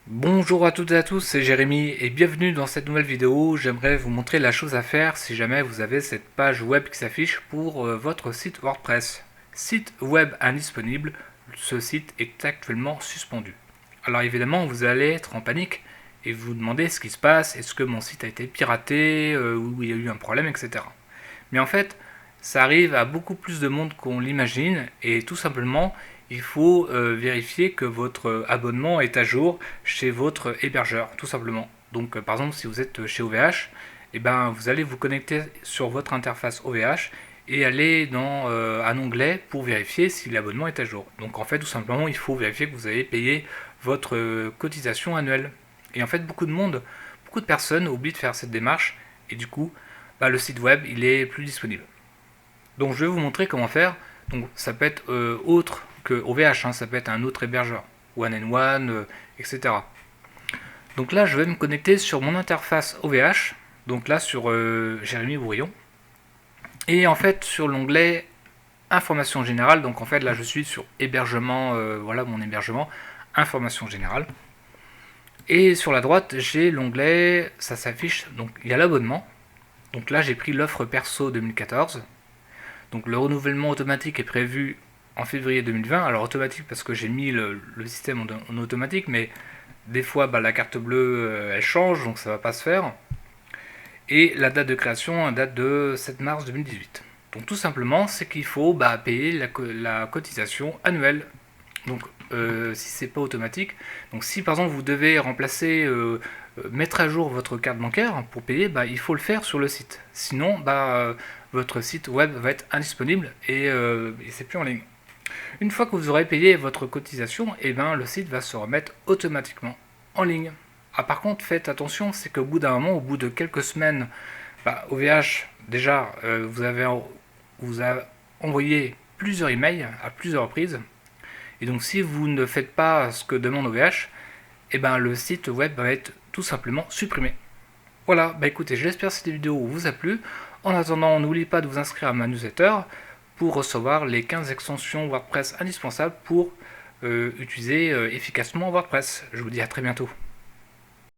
Bonjour à toutes et à tous, c'est Jérémy et bienvenue dans cette nouvelle vidéo. J'aimerais vous montrer la chose à faire si jamais vous avez cette page web qui s'affiche pour votre site WordPress. Site web indisponible, ce site est actuellement suspendu. Alors évidemment, vous allez être en panique et vous demander ce qui se passe, est-ce que mon site a été piraté, ou il y a eu un problème, etc. Mais en fait, ça arrive à beaucoup plus de monde qu'on l'imagine et tout simplement, il faut vérifier que votre abonnement est à jour chez votre hébergeur, tout simplement. Donc par exemple, si vous êtes chez OVH, eh ben, vous allez vous connecter sur votre interface OVH et aller dans un onglet pour vérifier si l'abonnement est à jour. Donc en fait, tout simplement, il faut vérifier que vous avez payé votre cotisation annuelle. Et en fait, beaucoup de personnes oublient de faire cette démarche et du coup, bah, le site web, il est plus disponible. Donc je vais vous montrer comment faire. Donc ça peut être autre que OVH, hein, ça peut être un autre hébergeur, One and One, etc. Donc là, je vais me connecter sur mon interface OVH, donc là sur Jérémy Bourillon. Et en fait, sur l'onglet Information générale, donc en fait là je suis sur hébergement, voilà mon hébergement, Information générale. Et sur la droite, j'ai l'onglet, ça s'affiche, donc il y a l'abonnement. Donc là j'ai pris l'offre perso 2014. Donc le renouvellement automatique est prévu en février 2020. Alors automatique parce que j'ai mis le système en automatique, mais des fois bah, la carte bleue elle change, donc ça va pas se faire. Et la date de création date de 7 mars 2018. Donc tout simplement, c'est qu'il faut bah, payer la cotisation annuelle. Donc si c'est pas automatique, donc si par exemple vous devez remplacer, mettre à jour votre carte bancaire pour payer, bah, il faut le faire sur le site. Sinon, bah, votre site web va être indisponible et c'est plus en ligne. Une fois que vous aurez payé votre cotisation, et ben, le site va se remettre automatiquement en ligne. Ah, par contre, faites attention, c'est qu'au bout d'un moment, au bout de quelques semaines, bah, OVH, déjà, vous a envoyé plusieurs emails à plusieurs reprises. Et donc, si vous ne faites pas ce que demande OVH, et ben, le site web va être tout simplement supprimé. Voilà, bah écoutez, j'espère que cette vidéo vous a plu. En attendant, n'oubliez pas de vous inscrire à ma newsletter pour recevoir les 15 extensions WordPress indispensables pour utiliser efficacement WordPress. Je vous dis à très bientôt.